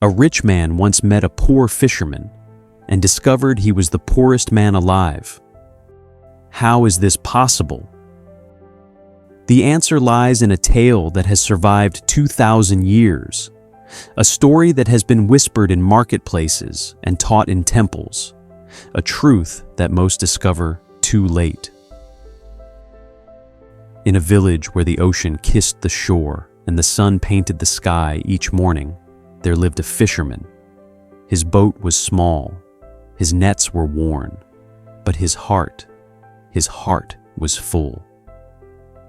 A rich man once met a poor fisherman and discovered he was the poorest man alive. How is this possible? The answer lies in a tale that has survived 2,000 years, a story that has been whispered in marketplaces and taught in temples, a truth that most discover too late. In a village where the ocean kissed the shore and the sun painted the sky each morning, there lived a fisherman. His boat was small, his nets were worn, but his heart was full.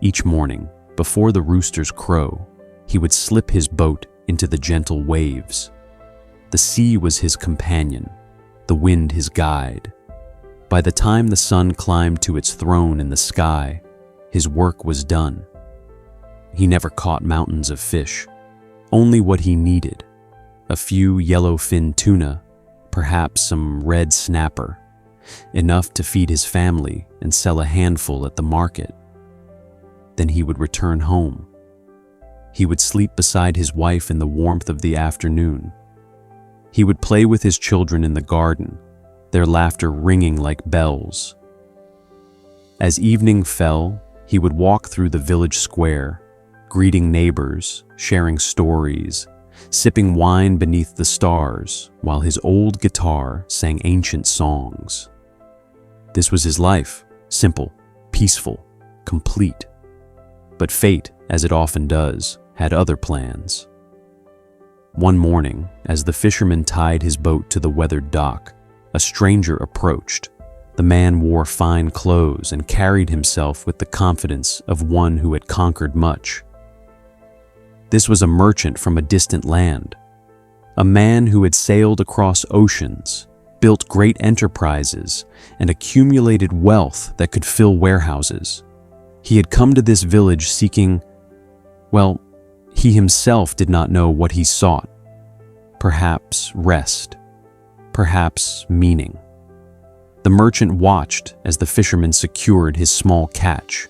Each morning, before the roosters crow, he would slip his boat into the gentle waves. The sea was his companion, the wind his guide. By the time the sun climbed to its throne in the sky, his work was done. He never caught mountains of fish, only what he needed: a few yellowfin tuna, perhaps some red snapper, enough to feed his family and sell a handful at the market. Then he would return home. He would sleep beside his wife in the warmth of the afternoon. He would play with his children in the garden, their laughter ringing like bells. As evening fell, he would walk through the village square, greeting neighbors, sharing stories, sipping wine beneath the stars, while his old guitar sang ancient songs. This was his life, simple, peaceful, complete. But fate, as it often does, had other plans. One morning, as the fisherman tied his boat to the weathered dock, a stranger approached. The man wore fine clothes and carried himself with the confidence of one who had conquered much. This was a merchant from a distant land, a man who had sailed across oceans, built great enterprises, and accumulated wealth that could fill warehouses. He had come to this village seeking, well, he himself did not know what he sought. Perhaps rest, perhaps meaning. The merchant watched as the fisherman secured his small catch.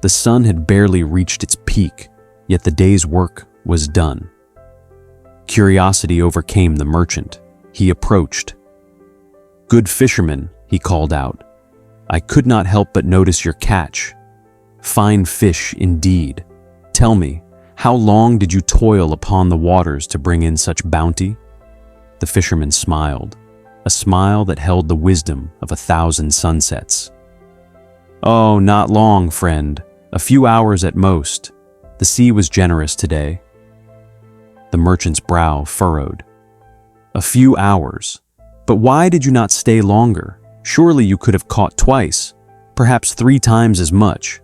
The sun had barely reached its peak, yet the day's work was done. Curiosity overcame the merchant. He approached. "Good fisherman," he called out, "I could not help but notice your catch. Fine fish indeed. Tell me, how long did you toil upon the waters to bring in such bounty?" The fisherman smiled, a smile that held the wisdom of 1,000 sunsets. "Oh, not long, friend. A few hours at most. The sea was generous today." The merchant's brow furrowed. "A few hours? But why did you not stay longer? Surely you could have caught twice, perhaps 3 times as much."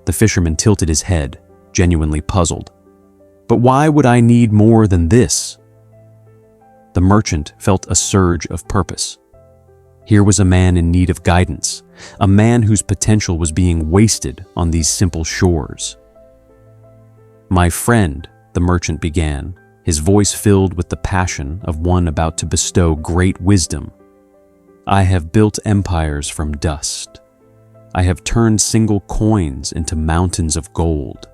The fisherman tilted his head, genuinely puzzled. "But why would I need more than this?" The merchant felt a surge of purpose. Here was a man in need of guidance, a man whose potential was being wasted on these simple shores. "My friend," the merchant began, his voice filled with the passion of one about to bestow great wisdom, "I have built empires from dust. I have turned single coins into mountains of gold.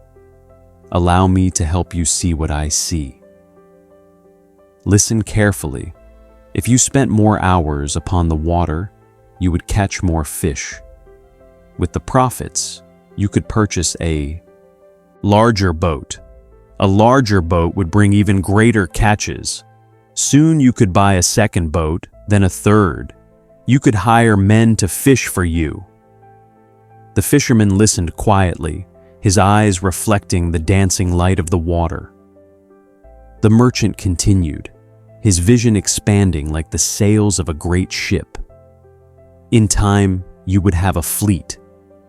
Allow me to help you see what I see. Listen carefully. If you spent more hours upon the water, you would catch more fish. With the profits, you could purchase a larger boat. A larger boat would bring even greater catches. Soon you could buy a second boat, then a third. You could hire men to fish for you." The fisherman listened quietly, his eyes reflecting the dancing light of the water. The merchant continued, his vision expanding like the sails of a great ship. "In time, you would have a fleet.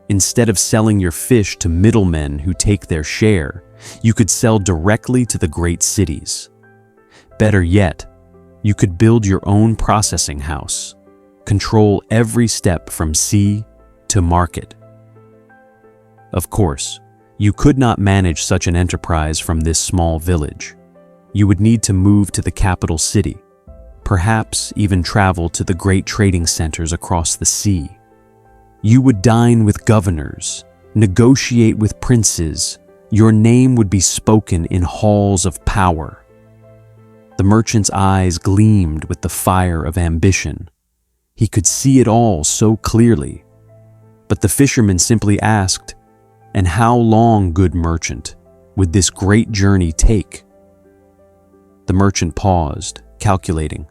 Instead of selling your fish to middlemen who take their share, you could sell directly to the great cities. Better yet, you could build your own processing house, control every step from sea to market. Of course, you could not manage such an enterprise from this small village. You would need to move to the capital city, perhaps even travel to the great trading centers across the sea. You would dine with governors, negotiate with princes. Your name would be spoken in halls of power. The merchant's eyes gleamed with the fire of ambition. He could see it all so clearly. But the fisherman simply asked, "And how long, good merchant, would this great journey take?" The merchant paused, calculating.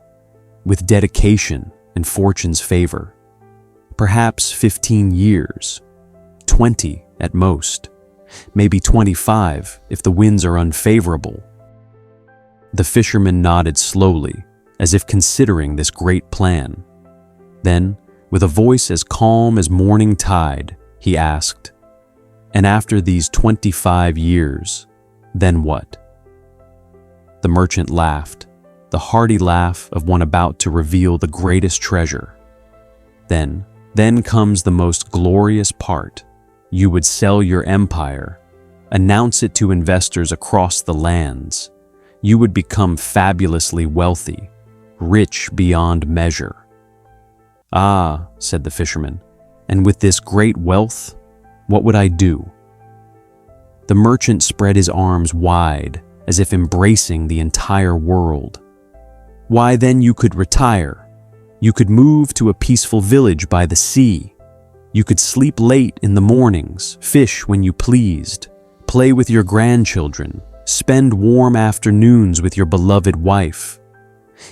With dedication and fortune's favor, perhaps 15 years, 20 at most, maybe 25 if the winds are unfavorable. The fisherman nodded slowly, as if considering this great plan. Then, with a voice as calm as morning tide, he asked, "And after these 25 years, then what?" The merchant laughed, the hearty laugh of one about to reveal the greatest treasure. Then comes the most glorious part. You would sell your empire, announce it to investors across the lands. You would become fabulously wealthy, rich beyond measure. "Ah," said the fisherman, "and with this great wealth, what would I do?" The merchant spread his arms wide, as if embracing the entire world. "Why, then you could retire. You could move to a peaceful village by the sea. You could sleep late in the mornings, fish when you pleased, play with your grandchildren, spend warm afternoons with your beloved wife.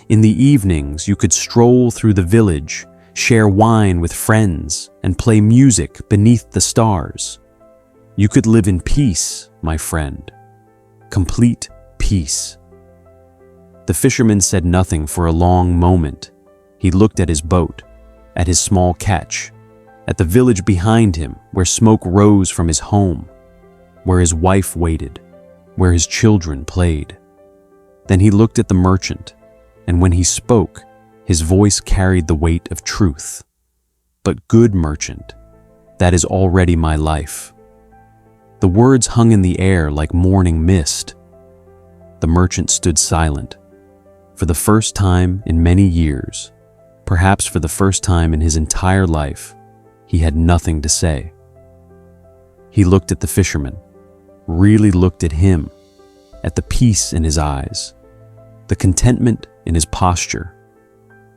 In the evenings, you could stroll through the village, share wine with friends, and play music beneath the stars. You could live in peace, my friend. Complete peace." The fisherman said nothing for a long moment. He looked at his boat, at his small catch, at the village behind him where smoke rose from his home, where his wife waited, where his children played. Then he looked at the merchant, and when he spoke, his voice carried the weight of truth. "But good merchant, that is already my life." The words hung in the air like morning mist. The merchant stood silent. For the first time in many years, perhaps for the first time in his entire life, he had nothing to say. He looked at the fisherman, really looked at him, at the peace in his eyes, the contentment in his posture,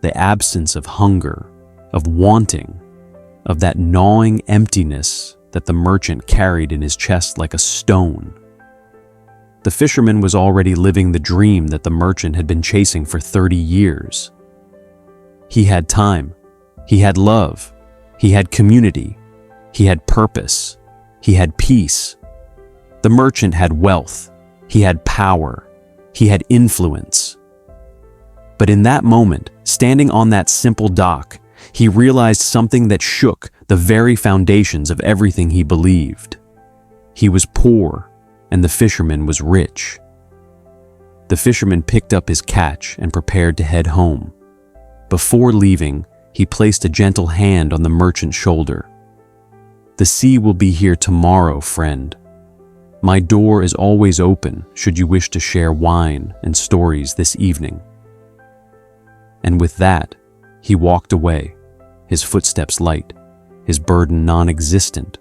the absence of hunger, of wanting, of that gnawing emptiness that the merchant carried in his chest like a stone. The fisherman was already living the dream that the merchant had been chasing for 30 years. He had time, he had love, he had community, he had purpose, he had peace. The merchant had wealth, he had power, he had influence. But in that moment, standing on that simple dock, he realized something that shook the very foundations of everything he believed. He was poor, and the fisherman was rich. The fisherman picked up his catch and prepared to head home. Before leaving, he placed a gentle hand on the merchant's shoulder. "The sea will be here tomorrow, friend. My door is always open should you wish to share wine and stories this evening." And with that, he walked away, his footsteps light, his burden non-existent.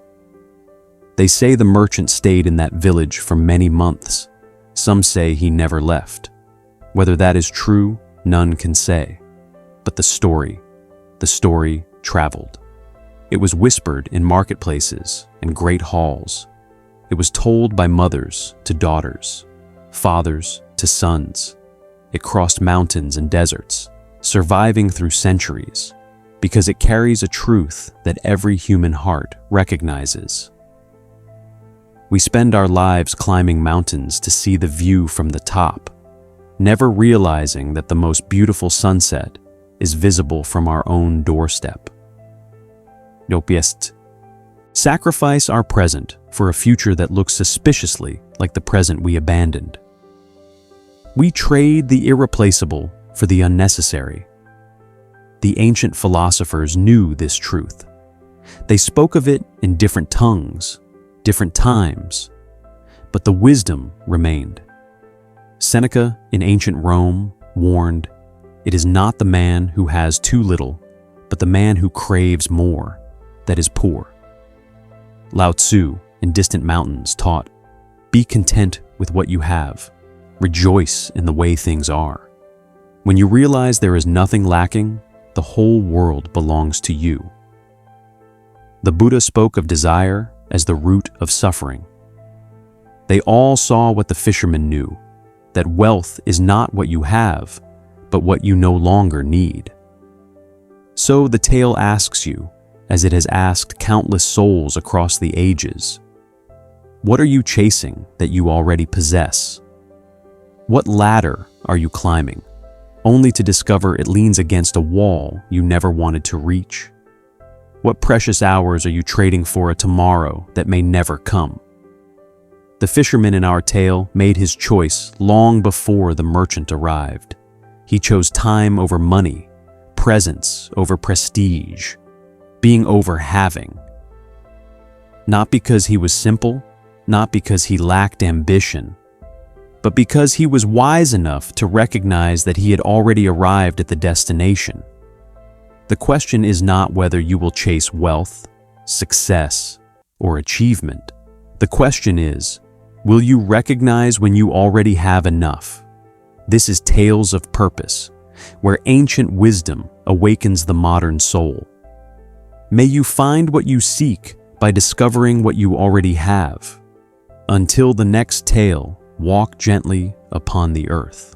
They say the merchant stayed in that village for many months. Some say he never left. Whether that is true, none can say. But the story traveled. It was whispered in marketplaces and great halls. It was told by mothers to daughters, fathers to sons. It crossed mountains and deserts, surviving through centuries, because it carries a truth that every human heart recognizes. We spend our lives climbing mountains to see the view from the top, never realizing that the most beautiful sunset is visible from our own doorstep. Nopiest. Sacrifice our present for a future that looks suspiciously like the present we abandoned. We trade the irreplaceable for the unnecessary. The ancient philosophers knew this truth. They spoke of it in different tongues, different times, but the wisdom remained. Seneca in ancient Rome warned, "It is not the man who has too little, but the man who craves more, that is poor." Lao Tzu in distant mountains taught, "Be content with what you have. Rejoice in the way things are. When you realize there is nothing lacking, the whole world belongs to you. The Buddha spoke of desire as the root of suffering. They all saw what the fisherman knew, that wealth is not what you have, but what you no longer need. So the tale asks you, as it has asked countless souls across the ages, what are you chasing that you already possess? What ladder are you climbing, only to discover it leans against a wall you never wanted to reach? What precious hours are you trading for a tomorrow that may never come? The fisherman in our tale made his choice long before the merchant arrived. He chose time over money, presence over prestige, being over having. Not because he was simple, not because he lacked ambition, but because he was wise enough to recognize that he had already arrived at the destination. The question is not whether you will chase wealth, success, or achievement. The question is, will you recognize when you already have enough? This is Tales of Purpose, where ancient wisdom awakens the modern soul. May you find what you seek by discovering what you already have. Until the next tale, walk gently upon the earth.